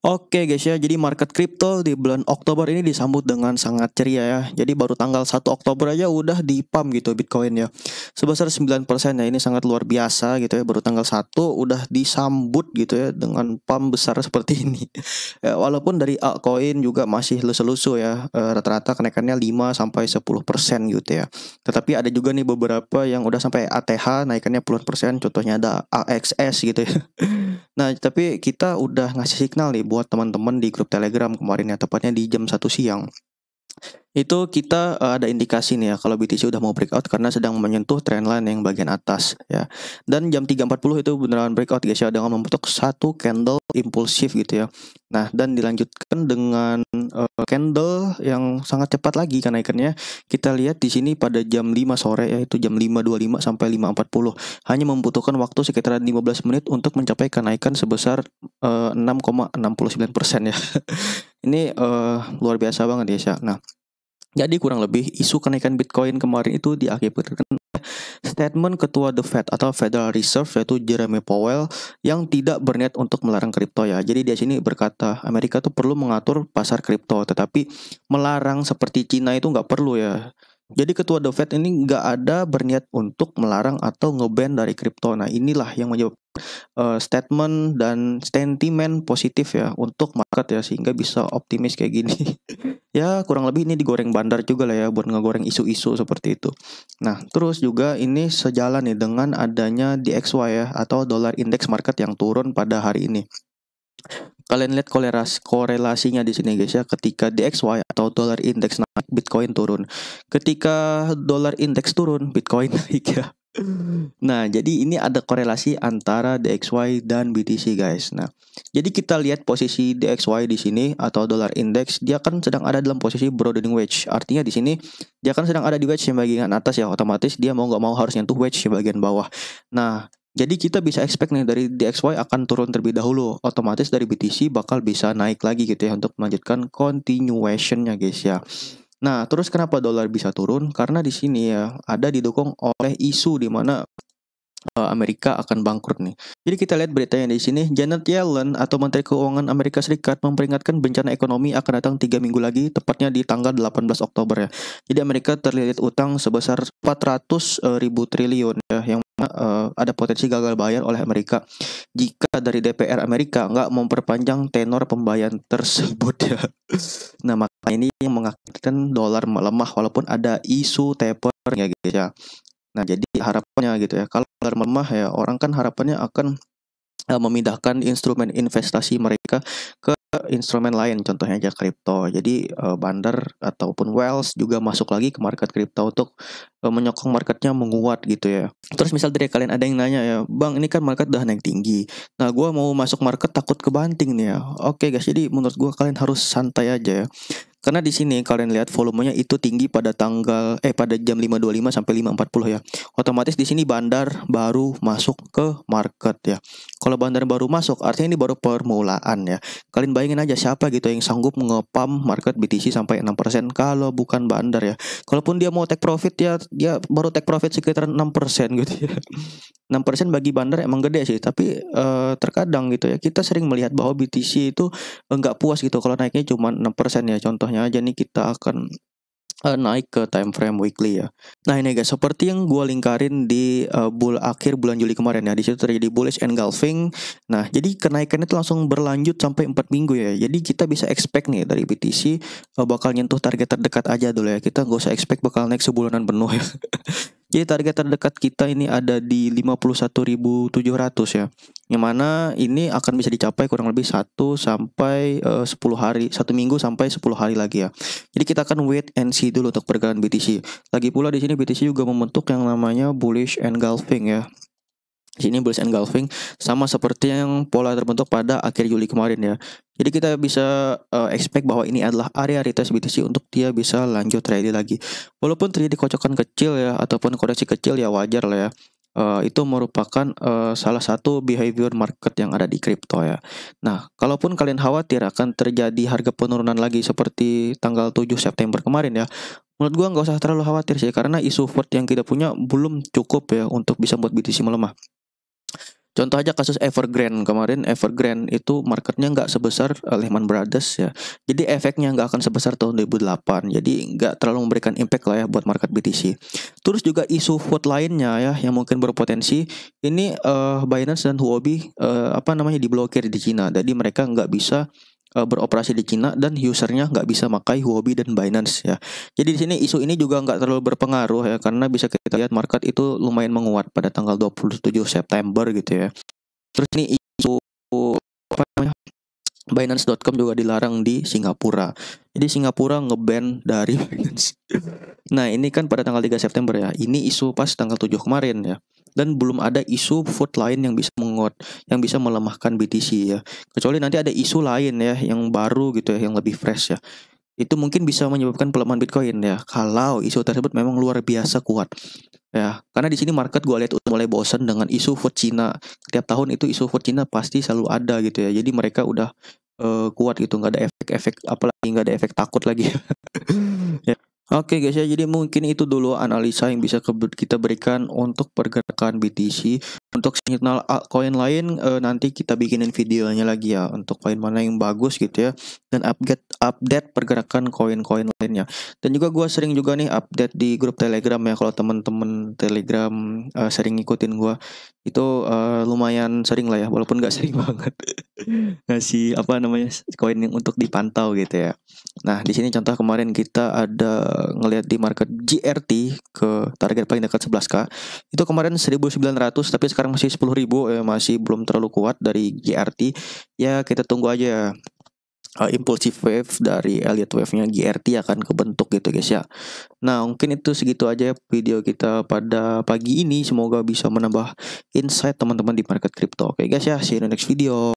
Oke guys ya, jadi market crypto di bulan Oktober ini disambut dengan sangat ceria ya. Jadi baru tanggal 1 Oktober aja udah di-pump gitu Bitcoin ya. Sebesar 9% ya, ini sangat luar biasa gitu ya. Baru tanggal 1 udah disambut gitu ya dengan pump besar seperti ini. Ya, walaupun dari altcoin juga masih lusu-lusu ya. Rata-rata kenaikannya 5 sampai 10% gitu ya. Tetapi ada juga nih beberapa yang udah sampai ATH naikannya puluhan persen, contohnya ada AXS gitu ya. Nah, tapi kita udah ngasih signal nih buat teman-teman di grup Telegram kemarin ya, tepatnya di jam 1 siang. Itu kita ada indikasi nih ya kalau BTC udah mau breakout karena sedang menyentuh trendline yang bagian atas ya. Dan jam 3.40 itu beneran breakout guys ya, dengan membentuk satu candle impulsif gitu ya. Nah, dan dilanjutkan dengan candle yang sangat cepat lagi kenaikannya. Kita lihat di sini pada jam 5 sore yaitu jam 5.25 sampai 5.40. Hanya membutuhkan waktu sekitar 15 menit untuk mencapai kenaikan sebesar 6,69% ya. Ini luar biasa banget ya. Nah, jadi kurang lebih isu kenaikan Bitcoin kemarin itu diakibatkan statement ketua The Fed atau Federal Reserve yaitu Jeremy Powell yang tidak berniat untuk melarang kripto ya. Jadi dia sini berkata Amerika tuh perlu mengatur pasar kripto, tetapi melarang seperti Cina itu nggak perlu ya. Jadi ketua The Fed ini nggak ada berniat untuk melarang atau ngeban dari kripto. Nah, inilah yang menyebabkan statement dan sentimen positif ya untuk market ya, sehingga bisa optimis kayak gini. Ya kurang lebih ini digoreng bandar juga lah ya buat ngegoreng isu-isu seperti itu. Nah, terus juga ini sejalan nih dengan adanya DXY ya atau dollar index market yang turun pada hari ini. Kalian lihat korelasinya di sini guys ya, ketika DXY atau dollar index naik, Bitcoin turun. Ketika dollar index turun, Bitcoin naik ya. Nah, jadi ini ada korelasi antara DXY dan BTC guys. Nah, jadi kita lihat posisi DXY di sini atau dollar index, dia kan sedang ada dalam posisi broadening wedge. Artinya di sini dia kan sedang ada di wedge yang bagian atas ya, otomatis dia mau nggak mau harus nyentuh wedge yang bagian bawah. Nah, jadi kita bisa expect nih dari DXY akan turun terlebih dahulu. Otomatis dari BTC bakal bisa naik lagi gitu ya untuk melanjutkan continuation-nya guys ya. Nah, terus kenapa dolar bisa turun? Karena di sini ya ada didukung oleh isu di mana Amerika akan bangkrut nih. Jadi kita lihat beritanya di sini, Janet Yellen atau Menteri Keuangan Amerika Serikat memperingatkan bencana ekonomi akan datang 3 minggu lagi, tepatnya di tanggal 18 Oktober ya. Jadi Amerika terlilit utang sebesar 400 ribu triliun ya, yang ada potensi gagal bayar oleh Amerika jika dari DPR Amerika nggak memperpanjang tenor pembayaran tersebut ya. Nah, makanya ini yang mengakibatkan dolar melemah walaupun ada isu taper ya guys ya. Nah, jadi harapannya gitu ya, kalau dolar melemah ya orang kan harapannya akan memindahkan instrumen investasi mereka ke instrumen lain, contohnya aja kripto. Jadi bandar ataupun wealth juga masuk lagi ke market kripto untuk menyokong marketnya menguat gitu ya. Terus misal dari kalian ada yang nanya ya, Bang ini kan market udah naik tinggi. Nah gue mau masuk market takut kebanting nih ya. Oke guys, jadi menurut gue kalian harus santai aja ya. Karena di sini kalian lihat volumenya itu tinggi pada pada jam 5.25 sampai 5.40 ya. Otomatis di sini bandar baru masuk ke market ya. Kalau bandar baru masuk artinya ini baru permulaan ya. Kalian bayangin aja siapa gitu yang sanggup ngepam market BTC sampai 6% kalau bukan bandar ya. Kalaupun dia mau take profit ya, dia baru take profit sekitar 6% gitu ya. 6% bagi bandar emang gede sih, tapi terkadang gitu ya kita sering melihat bahwa BTC itu nggak puas gitu kalau naiknya cuma 6% ya. Contohnya aja nih kita akan naik ke time frame weekly ya. Nah ini guys, seperti yang gue lingkarin di akhir bulan Juli kemarin ya, di situ terjadi bullish engulfing. Nah jadi kenaikan itu langsung berlanjut sampai 4 minggu ya. Jadi kita bisa expect nih dari BTC bakal nyentuh target terdekat aja dulu ya. Kita gak usah expect bakal naik sebulanan penuh ya. Jadi target terdekat kita ini ada di 51.700 ya. Yang mana ini akan bisa dicapai kurang lebih 1 hari, 1 minggu sampai 10 hari lagi ya. Jadi kita akan wait and see dulu untuk pergerakan BTC. Lagi pula di sini BTC juga membentuk yang namanya bullish engulfing ya. Di sini bullish engulfing sama seperti yang pola terbentuk pada akhir Juli kemarin ya. Jadi kita bisa expect bahwa ini adalah area retest BTC untuk dia bisa lanjut rally lagi. Walaupun terjadi kocokan kecil ya ataupun koreksi kecil ya wajar lah ya. Itu merupakan salah satu behavior market yang ada di kripto ya. Nah, kalaupun kalian khawatir akan terjadi harga penurunan lagi seperti tanggal 7 September kemarin ya, menurut gua nggak usah terlalu khawatir sih, karena isu support yang kita punya belum cukup ya untuk bisa membuat BTC melemah. Contoh aja kasus Evergrande kemarin. Evergrande itu marketnya nggak sebesar Lehman Brothers ya. Jadi efeknya nggak akan sebesar tahun 2008. Jadi nggak terlalu memberikan impact lah ya buat market BTC. Terus juga isu vote lainnya ya yang mungkin berpotensi. Ini Binance dan Huobi diblokir di Cina. Jadi mereka nggak bisa beroperasi di Cina dan usernya nggak bisa pakai Huobi dan Binance ya. Jadi di sini isu ini juga nggak terlalu berpengaruh ya karena bisa kita lihat market itu lumayan menguat pada tanggal 27 September gitu ya. Terus ini isu apa namanya Binance.com juga dilarang di Singapura. Jadi Singapura ngeban dari Binance. Nah ini kan pada tanggal 3 September ya. Ini isu pas tanggal 7 kemarin ya. Dan belum ada isu vote lain yang bisa menguat, yang bisa melemahkan BTC ya. Kecuali nanti ada isu lain ya yang baru gitu ya, yang lebih fresh ya. Itu mungkin bisa menyebabkan pelemahan Bitcoin ya. Kalau isu tersebut memang luar biasa kuat. Ya, karena di sini market gue lihat udah mulai bosan dengan isu vote Cina. Tiap tahun itu isu vote Cina pasti selalu ada gitu ya. Jadi mereka udah kuat gitu, nggak ada efek-efek, apalagi nggak ada efek takut lagi. Ya. Oke guys ya, jadi mungkin itu dulu analisa yang bisa kita berikan untuk pergerakan BTC. Untuk signal koin lain nanti kita bikinin videonya lagi ya, untuk koin mana yang bagus gitu ya, dan update pergerakan koin-koin lainnya. Dan juga gue sering juga nih update di grup Telegram ya, kalau temen-temen Telegram sering ngikutin gue itu lumayan sering lah ya, walaupun nggak sering banget ngasih koin yang untuk dipantau gitu ya. Nah, di sini contoh kemarin kita ada ngelihat di market GRT ke target paling dekat 11K. Itu kemarin 1.900 tapi sekarang masih 10.000 masih belum terlalu kuat dari GRT. Ya, kita tunggu aja impulsive wave dari Elliott wave-nya GRT akan kebentuk gitu guys ya. Nah, mungkin itu segitu aja video kita pada pagi ini. Semoga bisa menambah insight teman-teman di market crypto. Oke guys ya, see you in the next video.